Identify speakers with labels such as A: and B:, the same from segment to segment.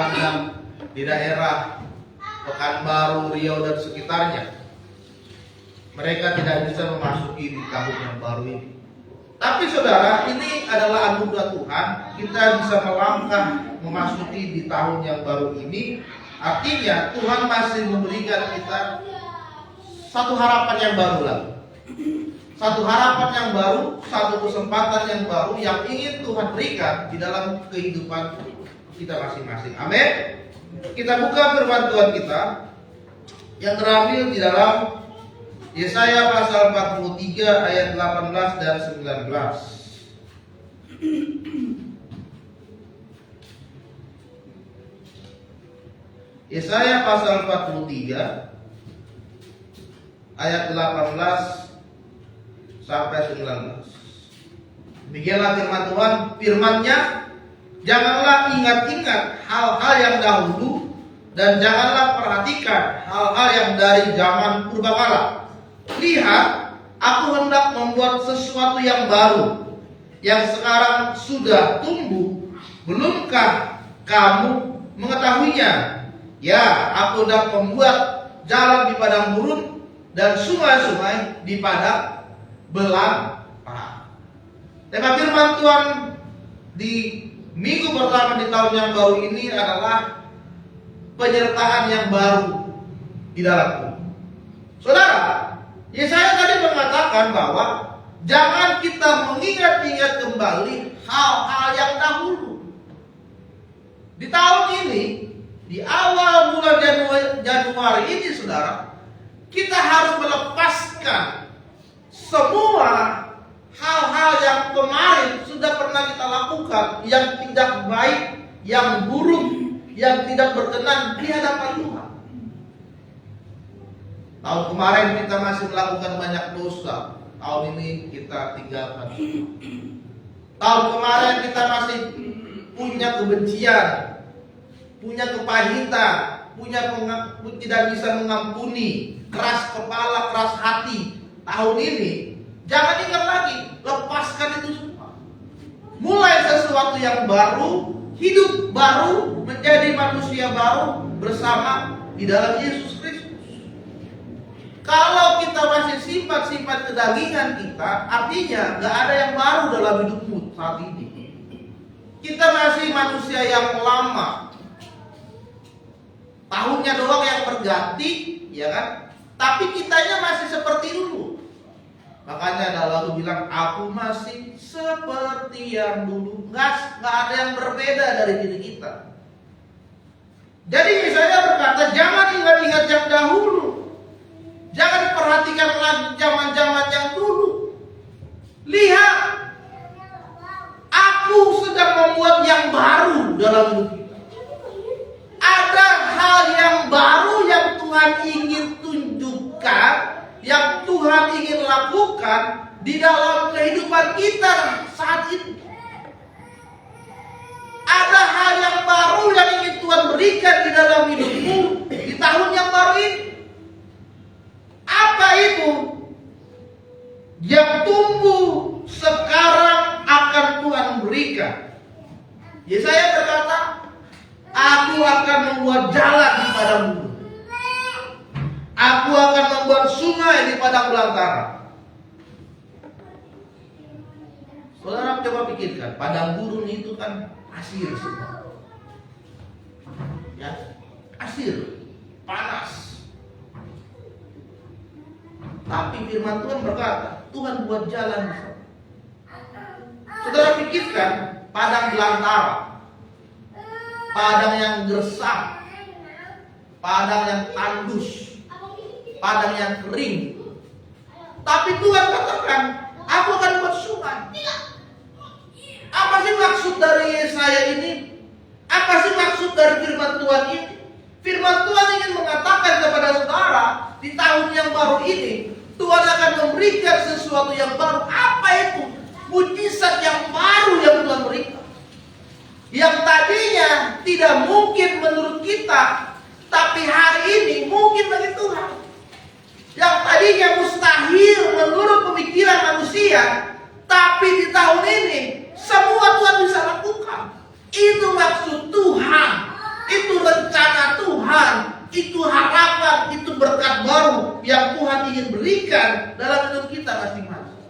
A: dipandang di daerah Pekanbaru, Riau dan sekitarnya. Mereka tidak bisa memasuki di tahun yang baru ini. Tapi saudara, ini adalah anugerah Tuhan. Kita bisa melangkah memasuki di tahun yang baru ini. Artinya Tuhan masih memberikan kita satu harapan yang baru lagi. Satu harapan yang baru, satu kesempatan yang baru yang ingin Tuhan berikan di dalam kehidupan kita masing-masing. Amin. Kita buka firman Tuhan kita yang terambil di dalam Yesaya pasal 43 ayat 18 dan 19. Yesaya pasal 43 ayat 18 sampai 19. Demikianlah firman Tuhan, firman-Nya, janganlah ingat-ingat hal-hal yang dahulu dan janganlah perhatikan hal-hal yang dari zaman purbakala. Lihat, aku hendak membuat sesuatu yang baru, yang sekarang sudah tumbuh. Belumkah kamu mengetahuinya? Ya, aku hendak membuat jalan di padang gurun dan sungai-sungai di padang belantara. Tema firman Tuhan di minggu pertama di tahun yang baru ini adalah penyertaan yang baru di dalam Tuhan. Saudara, Yesaya tadi mengatakan bahwa jangan kita mengingat-ingat kembali hal-hal yang dahulu. Di tahun ini, di awal bulan Januari ini, saudara, kita harus melepaskan semua hal-hal yang kemarin sudah pernah kita lakukan, yang tidak baik, yang buruk, yang tidak berkenan di hadapan Tuhan. Tahun kemarin kita masih melakukan banyak dosa. Tahun ini kita tinggalkan. Tahun kemarin kita masih punya kebencian, punya kepahitan, tidak bisa mengampuni, keras kepala, keras hati. Tahun ini jangan ingat lagi, lepaskan itu semua. Mulai sesuatu yang baru, hidup baru, menjadi manusia baru bersama di dalam Yesus Kristus. Kalau kita masih simpan kedagingan kita, artinya gak ada yang baru dalam hidupmu saat ini. Kita masih manusia yang lama. Tahunnya doang yang berganti, ya kan? Tapi kitanya masih seperti dulu. Makanya ada lagu bilang, aku masih seperti yang dulu. Gak ada yang berbeda dari diri kita. Jadi saya berkata, jangan ingat-ingat yang dahulu. Jangan perhatikan lagi zaman-zaman yang dulu. Lihat, aku sedang membuat yang baru dalam hidup kita. Ada hal yang baru yang Tuhan ingin tunjukkan, yang Tuhan ingin lakukan di dalam kehidupan kita saat ini. Ada hal yang baru yang ingin Tuhan berikan di dalam hidupmu di tahun yang baru ini. Apa itu? Yang tumbuh sekarang akan Tuhan berikan. Yesaya berkata, aku akan membuat jalan di padang gurun. Aku akan membuat sungai di padang belantara. Saudara coba pikirkan, padang gurun itu kan pasir semua. Ya, pasir, panas. Tapi firman Tuhan berkata, Tuhan buat jalan. Saudara pikirkan, padang belantara, padang yang gersang, padang yang tandus, padang yang kering. Tapi Tuhan katakan, aku akan buat sungai. Apa sih maksud dari Yesaya ini? Apa sih maksud dari firman Tuhan ini? Firman Tuhan ingin mengatakan kepada saudara, di tahun yang baru ini, Tuhan akan memberikan sesuatu yang baru. Apa itu? Mujizat yang baru yang Tuhan berikan. Yang tadinya tidak mungkin menurut kita, tapi hari ini mungkin bagi Tuhan. Yang tadinya mustahil menurut pemikiran manusia, tapi di tahun ini semua Tuhan bisa lakukan. Itu maksud Tuhan. Itu Itu harapan, itu berkat baru yang Tuhan ingin berikan dalam hidup kita masing-masing.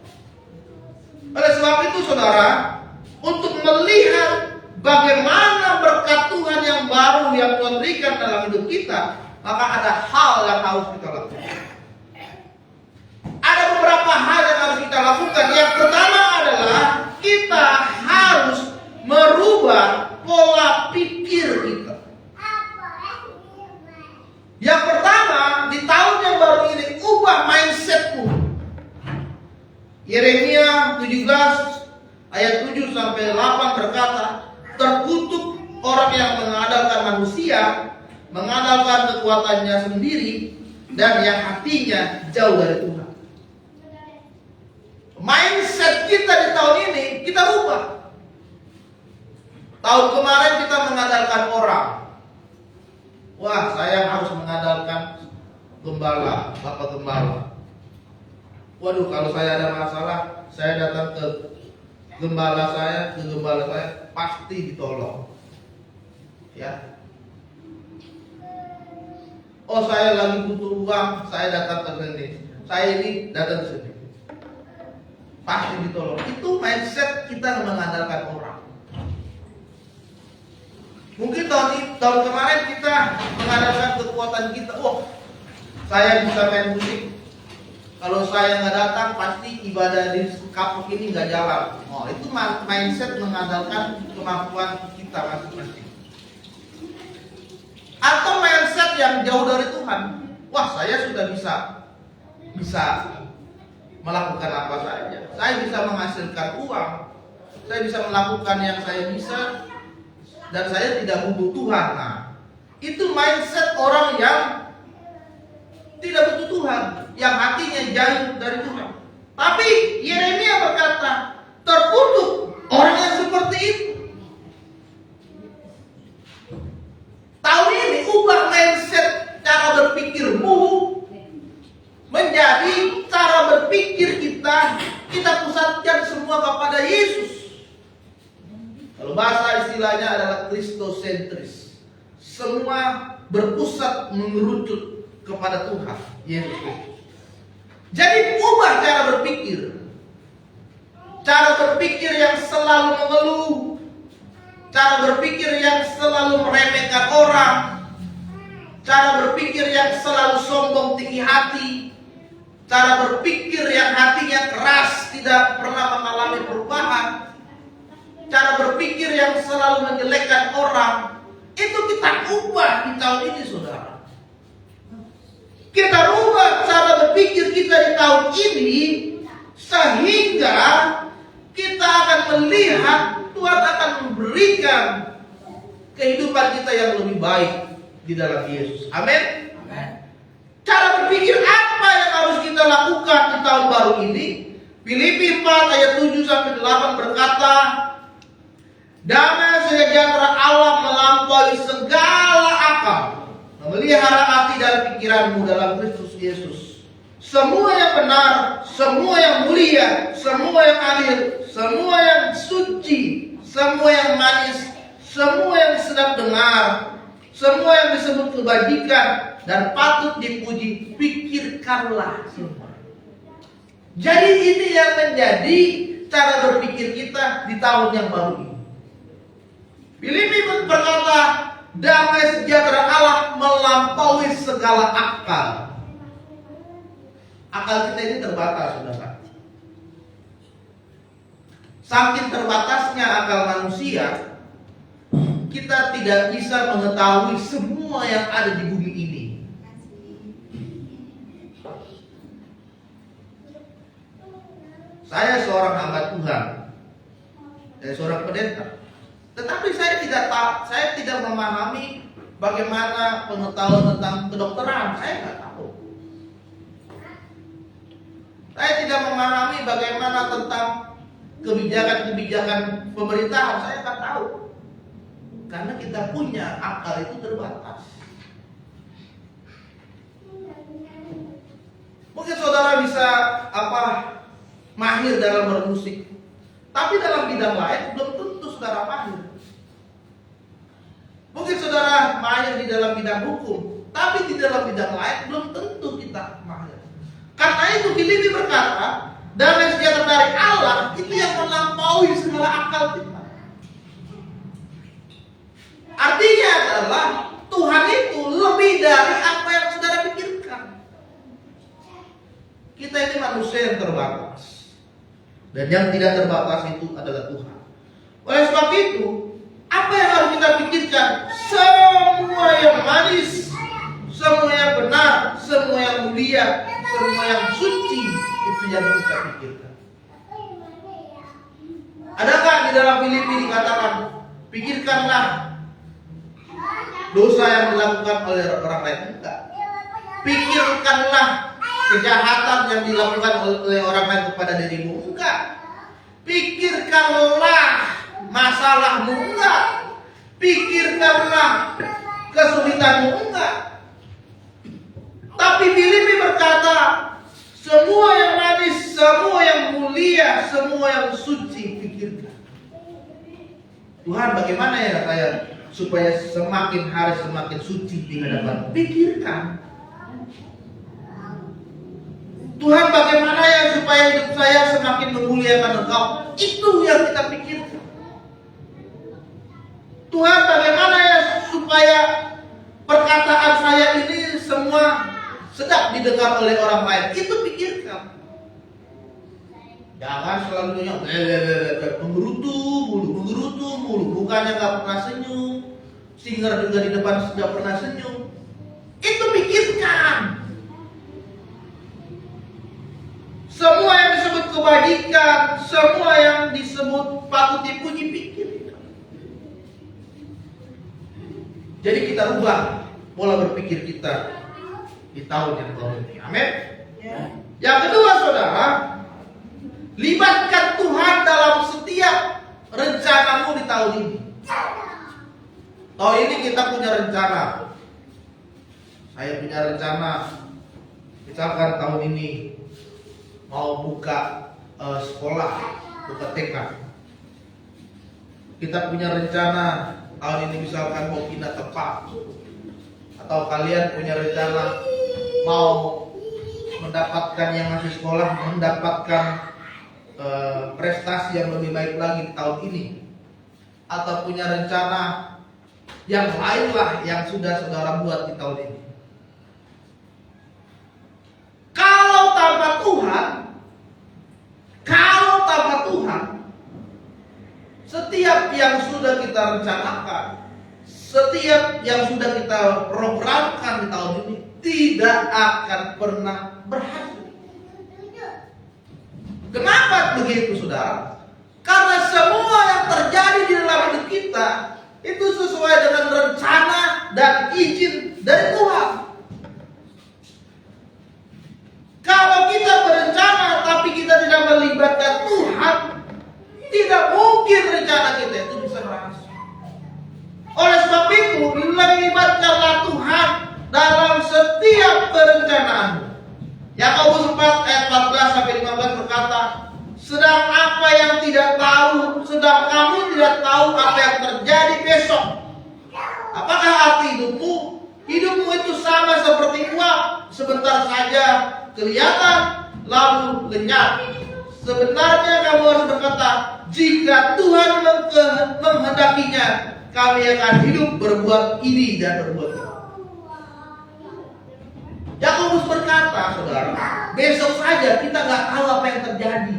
A: Oleh sebab itu saudara, untuk melihat bagaimana berkat Tuhan yang baru yang Tuhan berikan dalam hidup kita, maka ada hal yang harus kita lakukan. Ada beberapa hal yang harus kita lakukan. Yang pertama adalah kita harus merubah pola pikir kita. Yang pertama, di tahun yang baru ini, ubah mindsetmu. Yeremia 17 ayat 7 sampai 8 berkata, terkutuk orang yang mengandalkan manusia, mengandalkan kekuatannya sendiri, dan yang hatinya jauh dari Tuhan. Mindset kita di tahun ini kita rubah. Tahun kemarin kita mengandalkan orang. Wah, saya harus mengandalkan gembala, bapak gembala. Waduh, kalau saya ada masalah, saya datang ke gembala saya, pasti ditolong. Ya. Oh, saya lagi butuh uang, saya datang ke sini. Saya ini datang ke sini. Pasti ditolong. Itu mindset kita mengandalkan orang. Mungkin tahun kemarin kita mengandalkan kekuatan kita. Oh, saya bisa main musik. Kalau saya nggak datang, pasti ibadah di kapuk ini nggak jalan. Oh, itu mindset mengandalkan kemampuan kita masing-masing. Atau mindset yang jauh dari Tuhan. Wah, saya sudah bisa melakukan apa saja. Saya bisa menghasilkan uang. Saya bisa melakukan yang saya bisa. Dan saya tidak butuh Tuhan. Nah, itu mindset orang yang tidak butuh Tuhan, yang hatinya jauh dari Tuhan. Tapi Yeremia berkata, terkutuk orang yang seperti itu. Tahun ini ubah mindset cara berpikirmu menjadi cara berpikir kita pusatkan semua kepada Yesus. Kalau bahasa istilahnya adalah Kristosentris. Semua berpusat mengerucut kepada Tuhan Yesus. Jadi ubah cara berpikir. Cara berpikir yang selalu mengeluh, cara berpikir yang selalu meremehkan orang, cara berpikir yang selalu sombong tinggi hati, cara berpikir yang hatinya keras, tidak pernah mengalami perubahan, cara berpikir yang selalu menjelekkan orang, itu kita ubah di tahun ini, saudara. Kita ubah cara berpikir kita di tahun ini, sehingga kita akan melihat Tuhan akan memberikan kehidupan kita yang lebih baik di dalam Yesus. Amin. Cara berpikir apa yang harus kita lakukan di tahun baru ini? Filipi 4 ayat 7 sampai 8 berkata, damai sejahtera Allah melampaui segala akal, memelihara hati dan pikiranmu dalam Kristus Yesus. Semua yang benar, semua yang mulia, semua yang adil, semua yang suci, semua yang manis, semua yang sedap dengar, semua yang disebut kebajikan dan patut dipuji, pikirkanlah semua. Jadi ini yang menjadi cara berpikir kita di tahun yang baru ini. Filipi berkata, damai sejahtera Allah melampaui segala akal. Akal kita ini terbatas, saudara. Saking terbatasnya akal manusia, kita tidak bisa mengetahui semua yang ada di bumi ini. Saya seorang hamba Tuhan, saya seorang pendeta. Tetapi saya tidak memahami bagaimana pengetahuan tentang kedokteran. Saya nggak tahu. Saya tidak memahami bagaimana tentang kebijakan-kebijakan pemerintahan. Saya nggak tahu. Karena kita punya akal itu terbatas. Mungkin saudara bisa mahir dalam bermusik, tapi dalam bidang lain belum tentu saudara mahir. Mungkin saudara mahir di dalam bidang hukum, Tapi di dalam bidang lain belum tentu kita mahir. Karena itu Filipi berkata, damai sejahtera dari Allah itu yang melampaui segala akal kita. Artinya adalah Tuhan itu lebih dari apa yang saudara pikirkan. Kita ini manusia yang terbatas. Dan yang tidak terbatas itu adalah Tuhan. Oleh sebab itu, apa yang harus kita pikirkan? Semua yang manis, semua yang benar, semua yang mulia, semua yang suci, itu yang kita pikirkan. Adakah di dalam Filipi dikatakan, pikirkanlah dosa yang dilakukan oleh orang lain? Enggak. Pikirkanlah kejahatan yang dilakukan oleh orang lain kepada dirimu? Enggak. Pikirkanlah masalahmu? Enggak. Pikirkanlah kesulitanmu? Enggak. Tapi Filipi berkata, semua yang manis, semua yang mulia, semua yang suci, pikirkan. Tuhan, bagaimana ya saya supaya semakin hari semakin suci di hadapan? Pikirkan. Tuhan, bagaimana ya supaya hidup saya semakin memuliakan Engkau? Itu yang kita pikirkan. Tuhan, bagaimana ya supaya perkataan saya ini semua sedap didengar oleh orang lain? Itu pikirkan. Jangan selalu menggerutu mulu, bukannya nggak pernah senyum, singer juga di depan sudah pernah senyum. Itu pikirkan. Semua yang disebut kebajikan, semua yang disebut patut dipuji, pikirkan. Jadi kita rubah pola berpikir kita di tahun yang baru ini. Amin. Yang kedua, saudara, libatkan Tuhan dalam setiap rencanamu di tahun ini. Tahun ini kita punya rencana. Saya punya rencana, misalkan tahun ini mau buka sekolah, buka TK. Kita punya rencana tahun ini misalkan mau pindah tempat. Atau kalian punya rencana mau mendapatkan yang masih sekolah, mendapatkan prestasi yang lebih baik lagi di tahun ini. Atau punya rencana yang lain lah yang sudah saudara buat di tahun ini. Kalau tanpa Tuhan, setiap yang sudah kita rencanakan, setiap yang sudah kita programkan di tahun ini tidak akan pernah berhasil. Kenapa begitu, saudara? Karena semua yang terjadi di dalam hidup kita itu sesuai dengan rencana dan izin dari Tuhan. Kalau kita berencana tapi kita tidak melibatkan Tuhan, tidak mungkin rencana kita itu bisa berhasil. Oleh sebab itu, libatkanlah Tuhan dalam setiap perencanaanmu. Yakobus 4 ayat 14 sampai 15 berkata, sedang apa yang tidak tahu, sedang kamu tidak tahu apa yang terjadi besok. Apakah arti hidupmu? Hidupmu itu sama seperti uap, sebentar saja kelihatan lalu lenyap. Sebenarnya kamu harus berkata, jika Tuhan menghendakinya, kami akan hidup berbuat ini dan berbuat itu. Yakobus berkata, saudara, besok saja kita nggak tahu apa yang terjadi.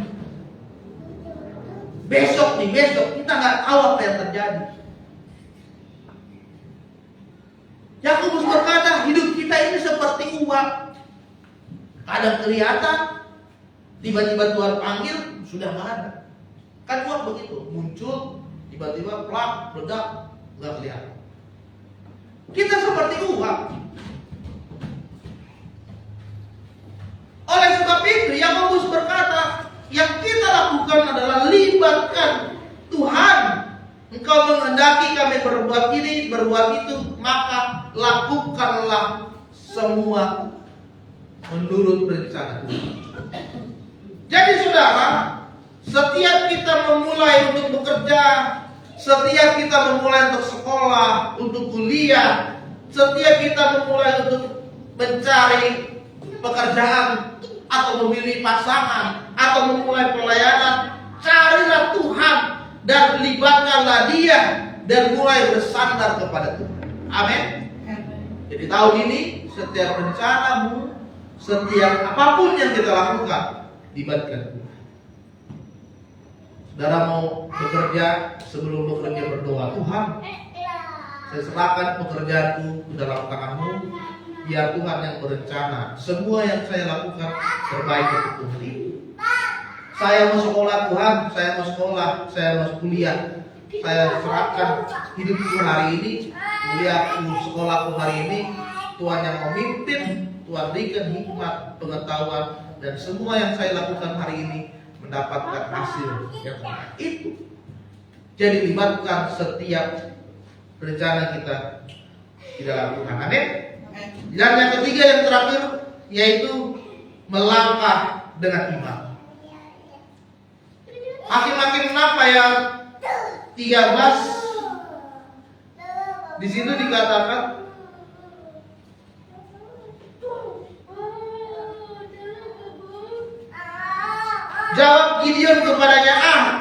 A: Besok kita nggak tahu apa yang terjadi. Yakobus berkata, hidup kita ini seperti uap. Kadang kelihatan, tiba-tiba Tuhan panggil, sudah nggak ada. Kan uap begitu, muncul, tiba-tiba plak, meledak, nggak kelihatan. Kita seperti uap. Oleh sebab itu, Yakobus berkata, yang kita lakukan adalah libatkan Tuhan. Engkau menghendaki kami berbuat ini, berbuat itu, maka lakukanlah semua menurut rencana Tuhan. Jadi saudara, setiap kita memulai untuk bekerja, setiap kita memulai untuk sekolah, untuk kuliah, Setiap kita memulai untuk mencari pekerjaan atau memilih pasangan atau memulai pelayanan, carilah Tuhan dan libatkanlah Dia dan mulai bersandar kepada Tuhan. Amin. Jadi tahun ini setiap rencanamu, setiap apapun yang kita lakukan, libatkan Tuhan. Saudara mau bekerja, sebelum bekerja berdoa, Tuhan, saya serahkan pekerjaanku ke dalam tangan-Mu. Biar Tuhan yang berencana. Semua yang saya lakukan terbaik untuk Tuhan. Saya mau sekolah Tuhan, saya mau sekolah, saya mau kuliah. Saya serahkan hidupku hari ini, kuliahku, sekolahku hari ini. Tuhan yang memimpin, Tuhan berikan hikmat, pengetahuan, dan semua yang saya lakukan hari ini mendapatkan hasil yang baik. Itu. Jadi libatkan setiap rencana kita lakukan. Amin. Dan yang ketiga yang terakhir yaitu melangkah dengan iman. Hakim-Hakim 6 ayat 13 di situ dikatakan, jawab Gideon kepadanya,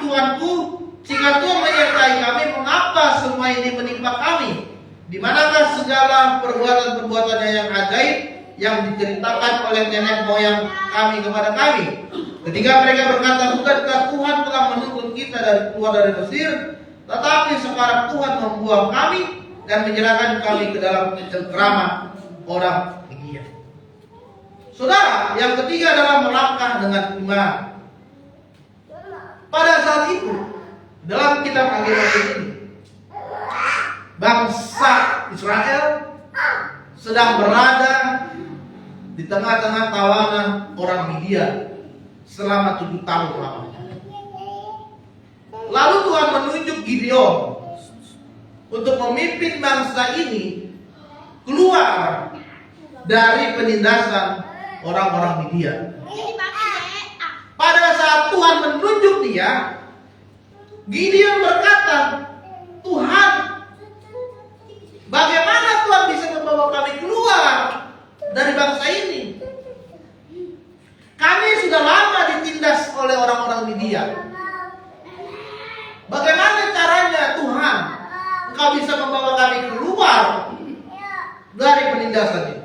A: Tuanku, jika Tuhan menyertai kami, mengapa semua ini menimpa kami? Di manakah segala perbuatan-perbuatannya yang ajaib yang diceritakan oleh nenek moyang kami kepada kami? Ketika mereka berkata, bukankah Tuhan telah menuntun kita keluar dari Mesir? Tetapi sekarang Tuhan membuang kami dan menyerahkan kami ke dalam cengkraman orang Midian. Saudara, yang ketiga adalah melangkah dengan iman. Pada saat itu, dalam kitab Hakim-Hakim ini, bangsa Israel sedang berada di tengah-tengah tawanan orang Midian selama 7 tahun lamanya. Lalu Tuhan menunjuk Gideon untuk memimpin bangsa ini keluar dari penindasan orang-orang Midian. Pada saat Tuhan menunjuk dia, Gideon berkata, Tuhan, bagaimana Tuhan bisa membawa kami keluar dari bangsa ini? Kami sudah lama ditindas oleh orang-orang Midian. Bagaimana caranya Tuhan, Engkau bisa membawa kami keluar dari penindasan ini?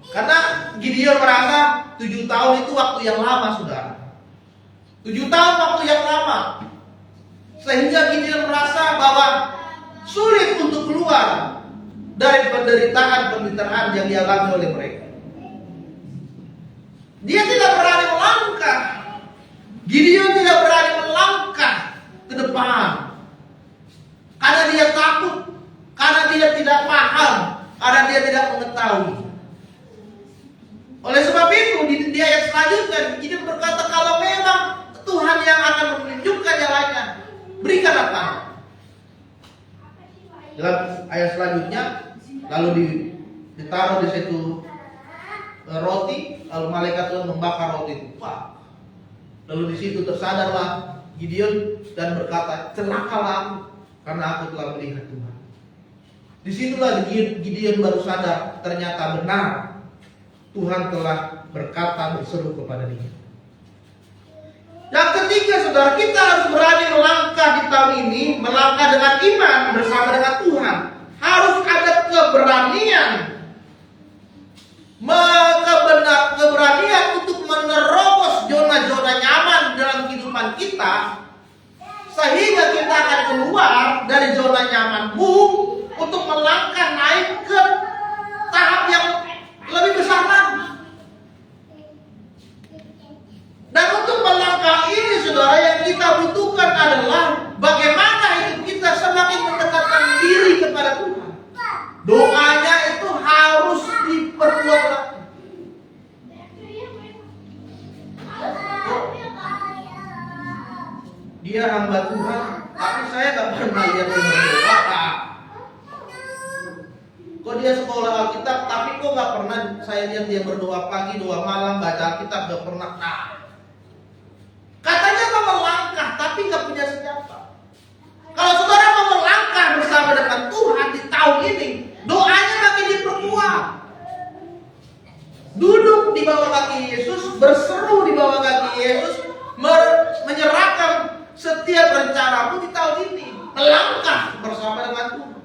A: Karena Gideon merasa 7 tahun itu waktu yang lama, saudara. 7 tahun waktu yang lama. Sehingga Gideon merasa bahwa sulit untuk keluar dari penderitaan yang dialami oleh mereka. Dia tidak berani melangkah. Gideon tidak berani melangkah ke depan. Karena dia takut. Karena dia tidak paham. Karena dia tidak mengetahui. Oleh sebab itu di ayat selanjutnya Gideon berkata, kalau memang Tuhan yang akan menunjukkan jalannya, berikanlah tangan. Dalam ayat selanjutnya, lalu ditaruh di situ roti, lalu malaikat Tuhan membakar roti itu. Lalu di situ tersadarlah Gideon dan berkata, celakalah aku, karena aku telah melihat Tuhan. Disitulah Gideon baru sadar, ternyata benar Tuhan telah berkata, berseru kepada dia. Yang ketiga, saudara, kita harus berani melangkah di tahun ini, melangkah dengan iman bersama dengan Tuhan. Harus ada keberanian, keberanian untuk menerobos zona-zona nyaman dalam kehidupan kita, sehingga kita akan keluar dari zona nyamanmu untuk melangkah naik ke tahap yang lebih besar lagi. Dan untuk melangkah ini, saudara, yang kita butuhkan adalah bagaimana hidup kita semakin mendekatkan diri kepada Tuhan. Doanya itu harus diperkuat lagi. Dia hamba Tuhan, tapi saya gak pernah lihat dia berdoa. Kok dia sekolah Alkitab, tapi kok gak pernah saya lihat dia berdoa pagi, doa malam, baca Alkitab, gak pernah. Katanya mau melangkah, tapi gak punya senjata. Kalau saudara mau melangkah bersama dengan Tuhan di di bawah kaki Yesus, berseru di bawah kaki Yesus, menyerahkan setiap rencanamu di tahun ini, melangkah bersama dengan Tuhan.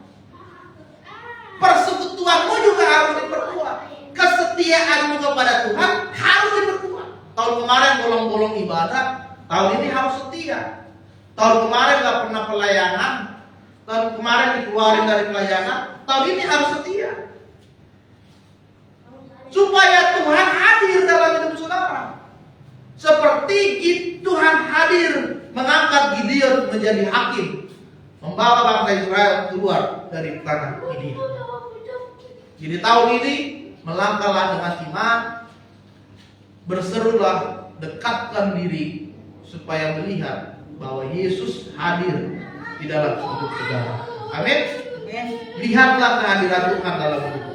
A: Persekutuanmu juga harus diperkuat. Kesetiaanmu kepada Tuhan harus diperkuat. Tahun kemarin bolong-bolong ibadah, tahun ini harus setia. Tahun kemarin gak pernah pelayanan, tahun kemarin dikeluarin dari pelayanan, tahun ini harus setia. Supaya Tuhan hadir dalam hidup saudara. Seperti Tuhan hadir mengangkat Gideon menjadi hakim, membawa bangsa Israel keluar dari tanah Midian. Jadi tahun ini melangkahlah dengan iman, berserulah, dekatkan diri supaya melihat bahwa Yesus hadir di dalam hidup saudara. Amin. Lihatlah kehadiran Tuhan dalam hidup.